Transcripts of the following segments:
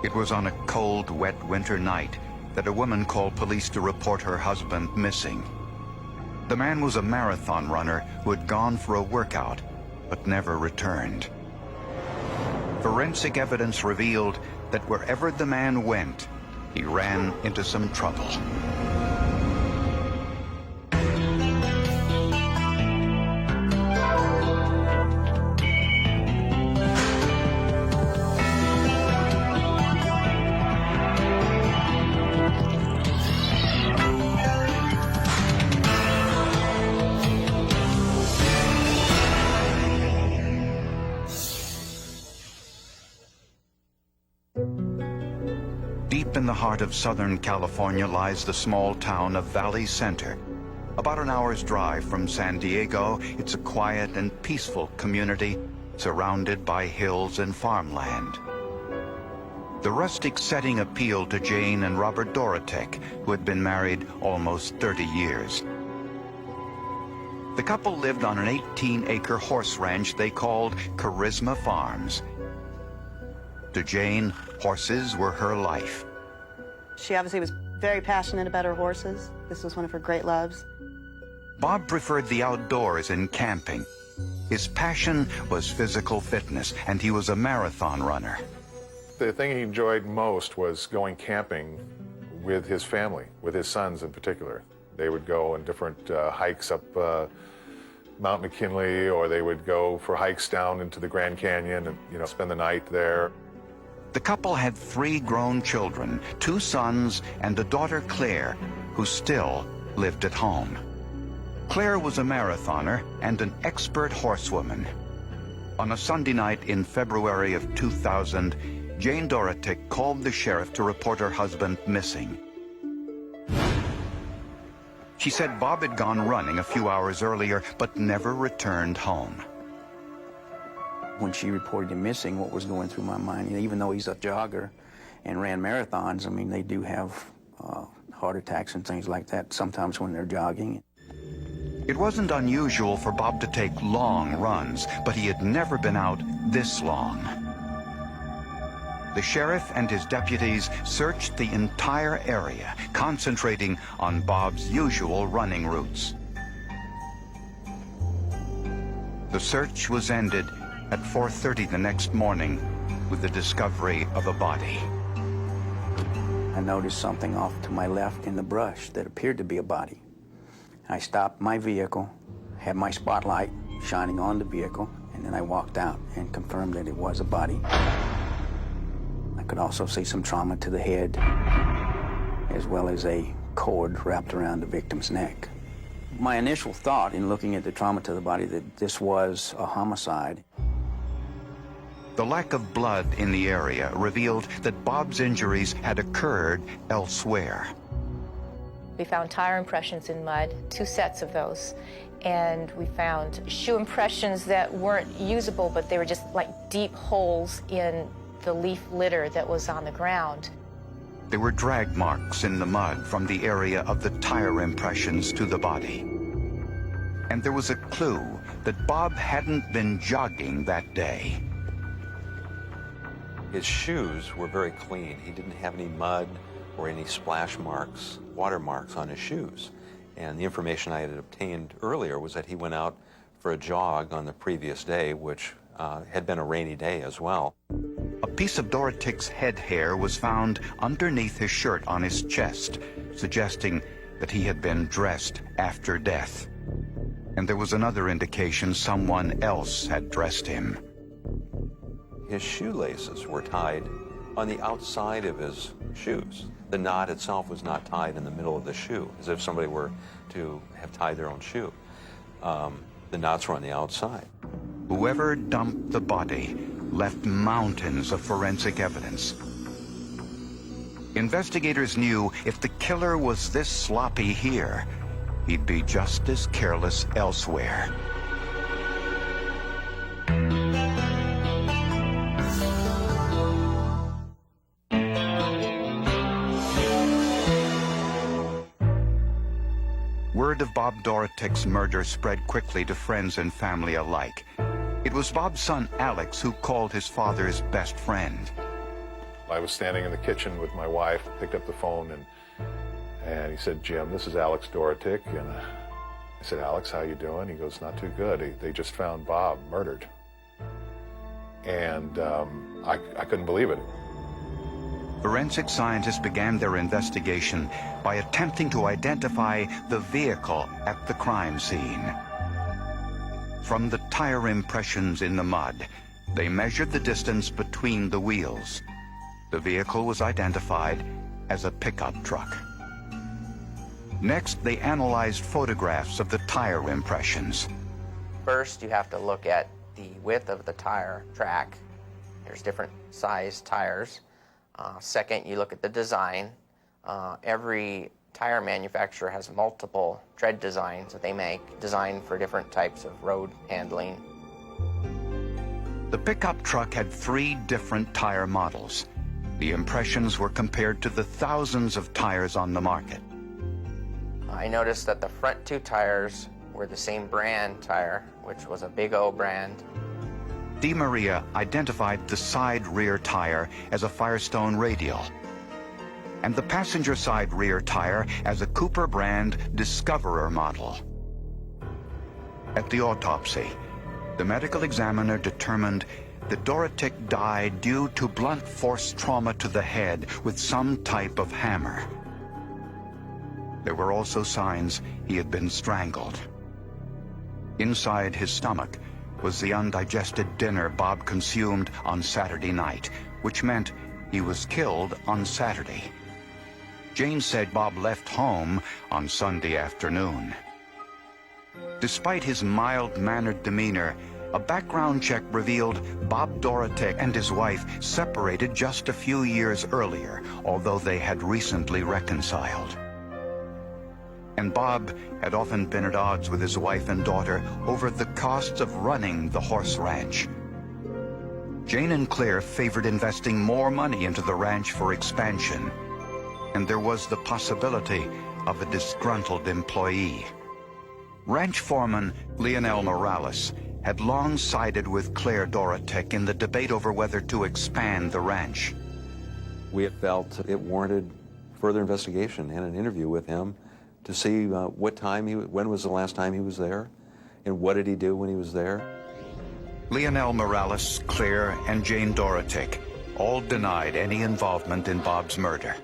It was on a cold, wet winter night that a woman called police to report her husband missing. The man was a marathon runner who had gone for a workout but never returned. Forensic evidence revealed that wherever the man went, he ran into some trouble. Deep in the heart of Southern California lies the small town of Valley Center. About an hour's drive from San Diego, it's a quiet and peaceful community surrounded by hills and farmland. The rustic setting appealed to Jane and Robert Dorotek, who had been married almost 30 years. The couple lived on an 18-acre horse ranch they called Charisma Farms. To Jane, horses were her life. She obviously was very passionate about her horses. This was one of her great loves. Bob preferred the outdoors and camping. His passion was physical fitness, and he was a marathon runner. The thing he enjoyed most was going camping with his family, with his sons in particular. They would go on different hikes up Mount McKinley, or they would go for hikes down into the Grand Canyon and, spend the night there. The couple had 3 grown children, 2 sons and a daughter, Claire, who still lived at home. Claire was a marathoner and an expert horsewoman. On a Sunday night in February of 2000, Jane Dorotek called the sheriff to report her husband missing. She said Bob had gone running a few hours earlier, but never returned home. When she reported him missing, what was going through my mind, even though he's a jogger and ran marathons, I mean, they do have heart attacks and things like that sometimes when they're jogging. It wasn't unusual for Bob to take long runs, but he had never been out this long. The sheriff and his deputies searched the entire area, concentrating on Bob's usual running routes. The search was ended at 4:30 the next morning with the discovery of a body. I noticed something off to my left in the brush that appeared to be a body. I stopped my vehicle, had my spotlight shining on the vehicle, and then I walked out and confirmed that it was a body. I could also see some trauma to the head, as well as a cord wrapped around the victim's neck. My initial thought in looking at the trauma to the body that this was a homicide. The lack of blood in the area revealed that Bob's injuries had occurred elsewhere. We found tire impressions in mud, 2 sets of those, and we found shoe impressions that weren't usable, but they were just like deep holes in the leaf litter that was on the ground. There were drag marks in the mud from the area of the tire impressions to the body. And there was a clue that Bob hadn't been jogging that day. His shoes were very clean. He didn't have any mud or any splash marks, water marks on his shoes. And the information I had obtained earlier was that he went out for a jog on the previous day, which had been a rainy day as well. A piece of Dorotek's head hair was found underneath his shirt on his chest, suggesting that he had been dressed after death. And there was another indication someone else had dressed him. His shoelaces were tied on the outside of his shoes. The knot itself was not tied in the middle of the shoe, as if somebody were to have tied their own shoe. The knots were on the outside. Whoever dumped the body left mountains of forensic evidence. Investigators knew if the killer was this sloppy here, he'd be just as careless elsewhere. Word of Bob Dorotek's murder spread quickly to friends and family alike. It was Bob's son, Alex, who called his father's best friend. I was standing in the kitchen with my wife, picked up the phone, and he said, "Jim, this is Alex Dorotic." And I said, "Alex, how you doing?" He goes, "Not too good. They just found Bob murdered." And I couldn't believe it. Forensic scientists began their investigation by attempting to identify the vehicle at the crime scene. From the tire impressions in the mud, they measured the distance between the wheels. The vehicle was identified as a pickup truck. Next, they analyzed photographs of the tire impressions. First, you have to look at the width of the tire track. There's different size tires. Second, you look at the design. Every tire manufacturer has multiple tread designs that they make, designed for different types of road handling. The pickup truck had 3 different tire models. The impressions were compared to the thousands of tires on the market. I noticed that the front 2 tires were the same brand tire, which was a Big O brand. DeMaria identified the side rear tire as a Firestone Radial and the passenger side rear tire as a Cooper brand Discoverer model. At the autopsy, the medical examiner determined that Dorotic died due to blunt force trauma to the head with some type of hammer. There were also signs he had been strangled. Inside his stomach was the undigested dinner Bob consumed on Saturday night, which meant he was killed on Saturday. Jane said Bob left home on Sunday afternoon. Despite his mild-mannered demeanor, a background check revealed Bob Dorotic and his wife separated just a few years earlier, although they had recently reconciled. And Bob had often been at odds with his wife and daughter over the costs of running the horse ranch. Jane and Claire favored investing more money into the ranch for expansion, and there was the possibility of a disgruntled employee. Ranch foreman Leonel Morales had long sided with Claire Dorotic in the debate over whether to expand the ranch. We felt it warranted further investigation and an interview with him to see when was the last time he was there, and what did he do when he was there. Leonel Morales, Claire, and Jane Dorotic all denied any involvement in Bob's murder.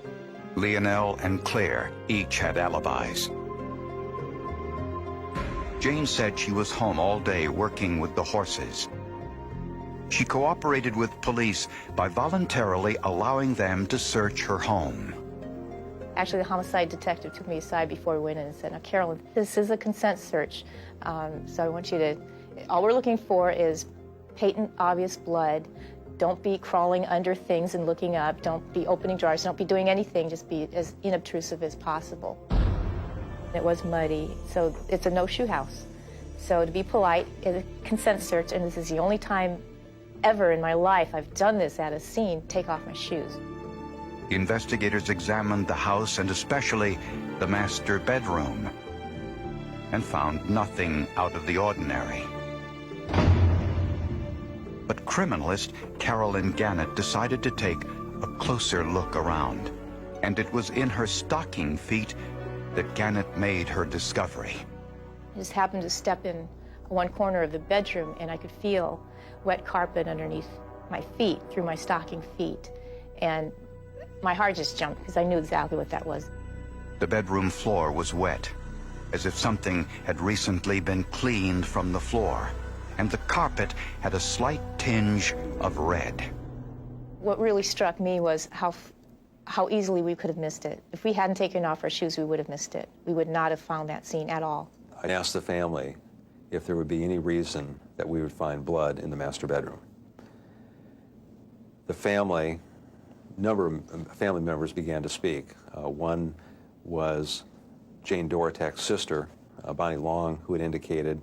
Leonel and Claire each had alibis. Jane said she was home all day working with the horses. She cooperated with police by voluntarily allowing them to search her home. Actually, the homicide detective took me aside before we went in and said, "Now, Carolyn, this is a consent search, so I want you to, all we're looking for is patent, obvious blood. Don't be crawling under things and looking up. Don't be opening drawers. Don't be doing anything. Just be as inobtrusive as possible." It was muddy, so it's a no-shoe house. So to be polite, it's a consent search, and this is the only time ever in my life I've done this at a scene, take off my shoes. Investigators examined the house and especially the master bedroom and found nothing out of the ordinary. But criminalist Carolyn Gannett decided to take a closer look around, and it was in her stocking feet that Gannett made her discovery. I just happened to step in one corner of the bedroom, and I could feel wet carpet underneath my feet, through my stocking feet. And my heart just jumped because I knew exactly what that was. The bedroom floor was wet, as if something had recently been cleaned from the floor, and the carpet had a slight tinge of red. What really struck me was how easily we could have missed it. If we hadn't taken off our shoes, we would have missed it. We would not have found that scene at all. I asked the family if there would be any reason that we would find blood in the master bedroom. The family, number of family members began to speak. One was Jane Dorotic's sister, Bonnie Long, who had indicated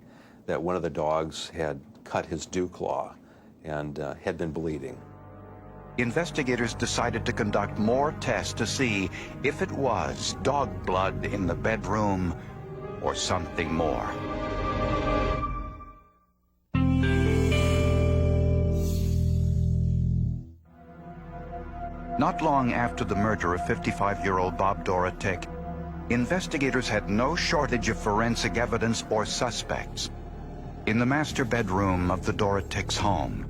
that one of the dogs had cut his dew claw and had been bleeding. Investigators decided to conduct more tests to see if it was dog blood in the bedroom or something more. Not long after the murder of 55-year-old Bob Dorotek, investigators had no shortage of forensic evidence or suspects. In the master bedroom of the Dorotek's home,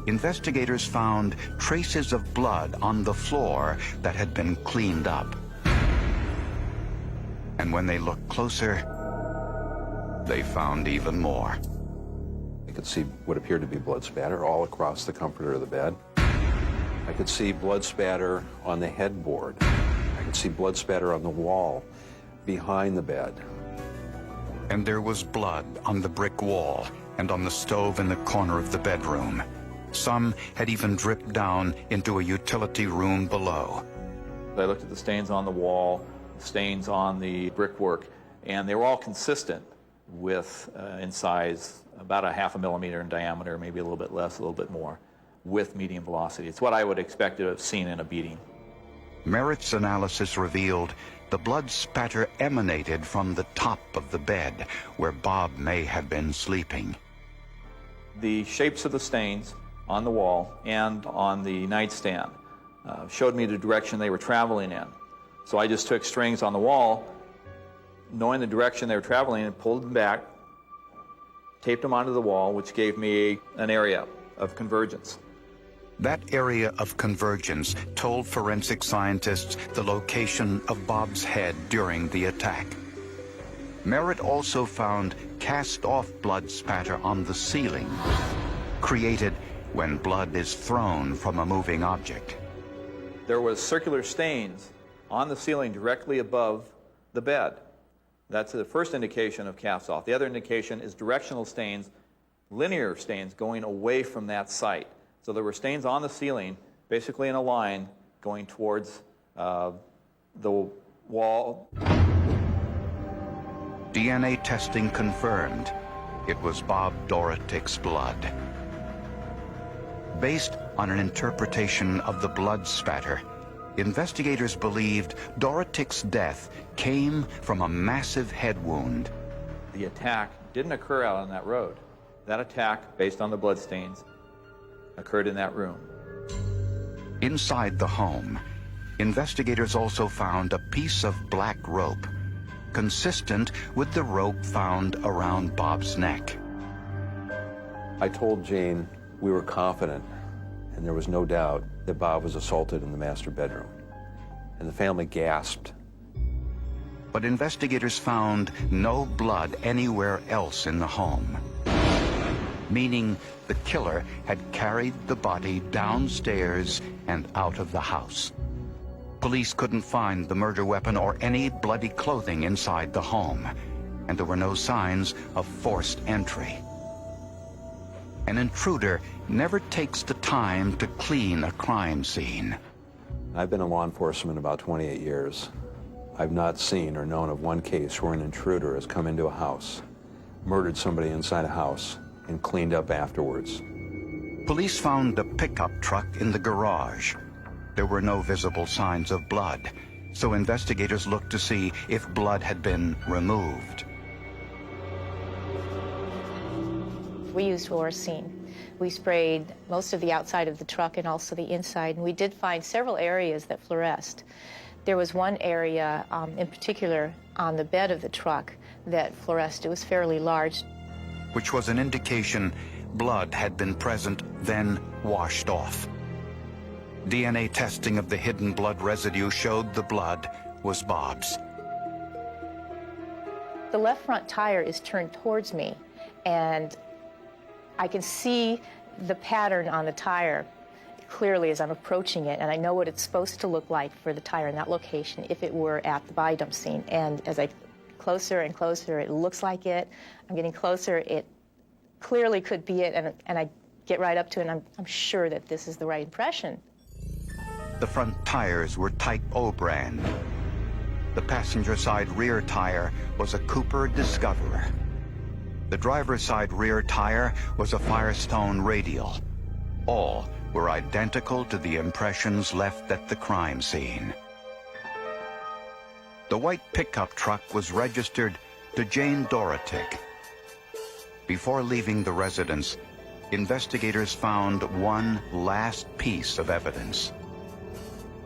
investigators found traces of blood on the floor that had been cleaned up. And when they looked closer, they found even more. I could see what appeared to be blood spatter all across the comforter of the bed. I could see blood spatter on the headboard. I could see blood spatter on the wall behind the bed. And there was blood on the brick wall and on the stove in the corner of the bedroom. Some had even dripped down into a utility room below. I looked at the stains on the wall, stains on the brickwork, and they were all consistent with, in size, about a ½ millimeter in diameter, maybe a little bit less, a little bit more, with medium velocity. It's what I would expect to have seen in a beating. Merritt's analysis revealed the blood spatter emanated from the top of the bed where Bob may have been sleeping. The shapes of the stains on the wall and on the nightstand showed me the direction they were traveling in. So I just took strings on the wall, knowing the direction they were traveling, and pulled them back, taped them onto the wall, which gave me an area of convergence. That area of convergence told forensic scientists the location of Bob's head during the attack. Merritt also found cast-off blood spatter on the ceiling, created when blood is thrown from a moving object. There was circular stains on the ceiling directly above the bed. That's the first indication of cast-off. The other indication is directional stains, linear stains going away from that site. So there were stains on the ceiling, basically in a line going towards the wall. DNA testing confirmed it was Bob Dorotek's blood. Based on an interpretation of the blood spatter, investigators believed Dorotek's death came from a massive head wound. The attack didn't occur out on that road. That attack, based on the bloodstains, occurred in that room. Inside the home, investigators also found a piece of black rope, consistent with the rope found around Bob's neck. I told Jane we were confident, and there was no doubt, that Bob was assaulted in the master bedroom. And the family gasped. But investigators found no blood anywhere else in the home, meaning the killer had carried the body downstairs and out of the house. Police couldn't find the murder weapon or any bloody clothing inside the home, and there were no signs of forced entry. An intruder never takes the time to clean a crime scene. I've been in law enforcement about 28 years. I've not seen or known of one case where an intruder has come into a house, murdered somebody inside a house, and cleaned up afterwards. Police found a pickup truck in the garage. There were no visible signs of blood, so investigators looked to see if blood had been removed. We used fluorescein. We sprayed most of the outside of the truck and also the inside, and we did find several areas that fluoresced. There was one area in particular on the bed of the truck that fluoresced. It was fairly large. Which was an indication blood had been present, then washed off. DNA testing of the hidden blood residue showed the blood was Bob's. The left front tire is turned towards me, and I can see the pattern on the tire clearly as I'm approaching it, and I know what it's supposed to look like for the tire in that location if it were at the body dump scene. And as I closer and closer, it looks like it. I'm getting closer, it clearly could be it, and I get right up to it, and I'm sure that this is the right impression. The front tires were Type O brand. The passenger side rear tire was a Cooper Discoverer. The driver's side rear tire was a Firestone Radial. All were identical to the impressions left at the crime scene. The white pickup truck was registered to Jane Dorotek. Before leaving the residence, investigators found one last piece of evidence.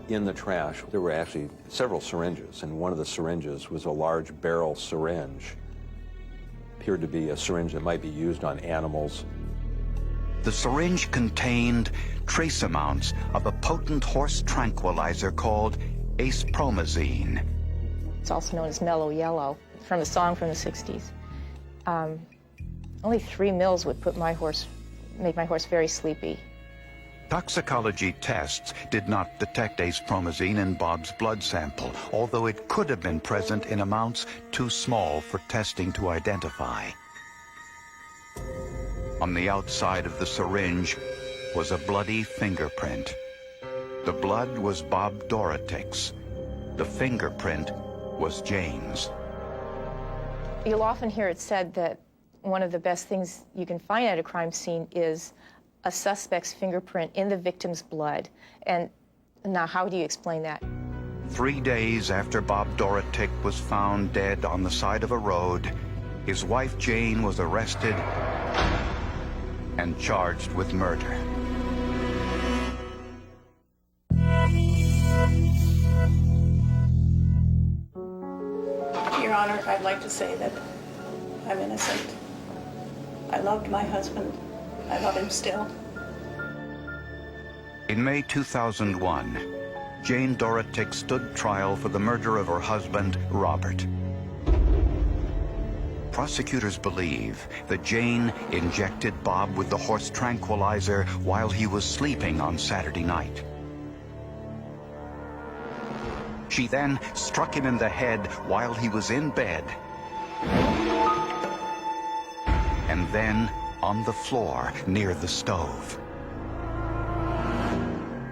In the trash, there were actually several syringes, and one of the syringes was a large barrel syringe. Appeared to be a syringe that might be used on animals. The syringe contained trace amounts of a potent horse tranquilizer called acepromazine. It's also known as mellow yellow, from a song from the 60s. Only 3 mils would make my horse very sleepy. Toxicology tests did not detect acepromazine in Bob's blood sample, although it could have been present in amounts too small for testing to identify. On the outside of the syringe was a bloody fingerprint. The blood was Bob Dorotik's. The fingerprint was Jane's. You'll often hear it said that one of the best things you can find at a crime scene is a suspect's fingerprint in the victim's blood. And now, how do you explain that? 3 days after Bob Dorotik was found dead on the side of a road, his wife Jane was arrested and charged with murder. Your Honor, I'd like to say that I'm innocent. I loved my husband. I love him still. In May 2001, Jane Dorotik stood trial for the murder of her husband, Robert. Prosecutors believe that Jane injected Bob with the horse tranquilizer while he was sleeping on Saturday night. She then struck him in the head while he was in bed, and then on the floor near the stove.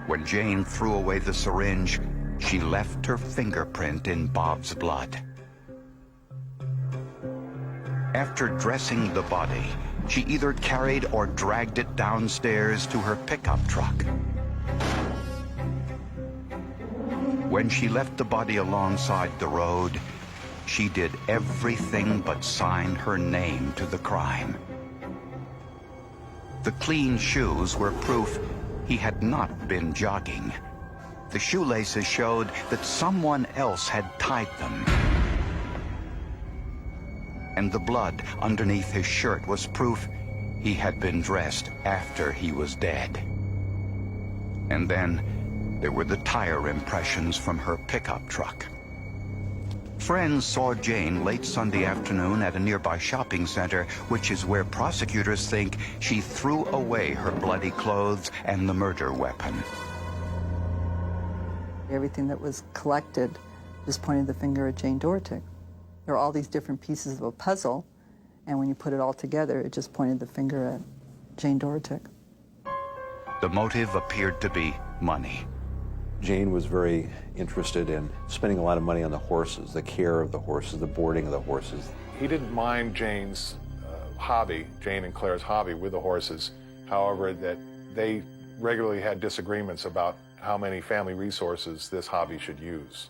When Jane threw away the syringe, she left her fingerprint in Bob's blood. After dressing the body, she either carried or dragged it downstairs to her pickup truck. When she left the body alongside the road, she did everything but sign her name to the crime. The clean shoes were proof he had not been jogging. The shoelaces showed that someone else had tied them. And the blood underneath his shirt was proof he had been dressed after he was dead. And then there were the tire impressions from her pickup truck. Friends saw Jane late Sunday afternoon at a nearby shopping center, which is where prosecutors think she threw away her bloody clothes and the murder weapon. Everything that was collected just pointed the finger at Jane Dorotik. There are all these different pieces of a puzzle, and when you put it all together, it just pointed the finger at Jane Dorotik. The motive appeared to be money. Jane was very interested in spending a lot of money on the horses, the care of the horses, the boarding of the horses. He didn't mind Jane's hobby, Jane and Claire's hobby with the horses. However, that they regularly had disagreements about how many family resources this hobby should use.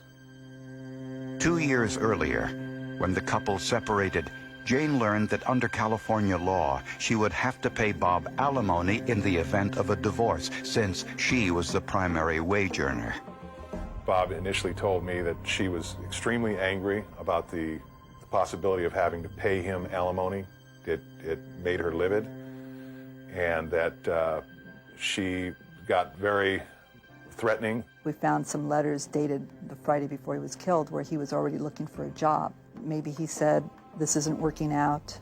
2 years earlier, when the couple separated, Jane learned that under California law, she would have to pay Bob alimony in the event of a divorce, since she was the primary wage earner. Bob initially told me that she was extremely angry about the possibility of having to pay him alimony. It made her livid, and that she got very threatening. We found some letters dated the Friday before he was killed where he was already looking for a job. Maybe he said, "This isn't working out,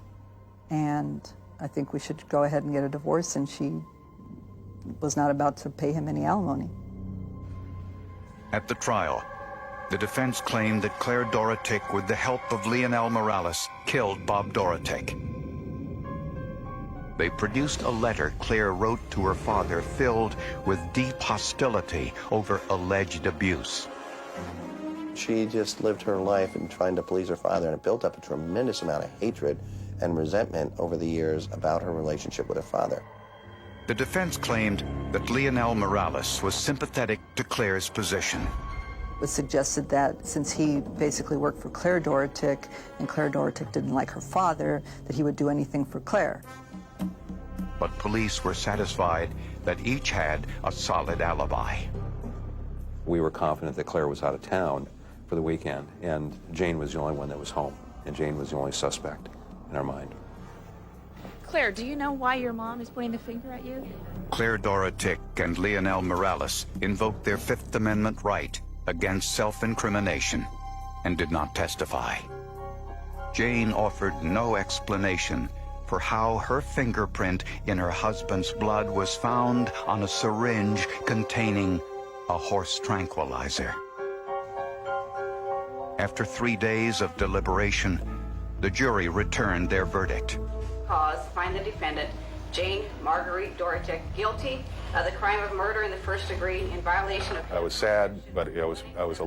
and I think we should go ahead and get a divorce," and she was not about to pay him any alimony. At the trial, the defense claimed that Claire Dorotik, with the help of Leonel Morales, killed Bob Dorotik. They produced a letter Claire wrote to her father filled with deep hostility over alleged abuse. She just lived her life in trying to please her father, and it built up a tremendous amount of hatred and resentment over the years about her relationship with her father. The defense claimed that Leonel Morales was sympathetic to Claire's position. It was suggested that since he basically worked for Claire Dorotik, and Claire Dorotik didn't like her father, that he would do anything for Claire. But police were satisfied that each had a solid alibi. We were confident that Claire was out of town for the weekend, and Jane was the only one that was home, and Jane was the only suspect in our mind. Claire, do you know why your mom is pointing the finger at you? Claire Dorotic and Leonel Morales invoked their Fifth Amendment right against self-incrimination and did not testify. Jane offered no explanation for how her fingerprint in her husband's blood was found on a syringe containing a horse tranquilizer. After 3 days of deliberation, the jury returned their verdict. Cause, find the defendant, Jane Marguerite Dorotic, guilty of the crime of murder in the first degree in violation of... I was sad, but I was a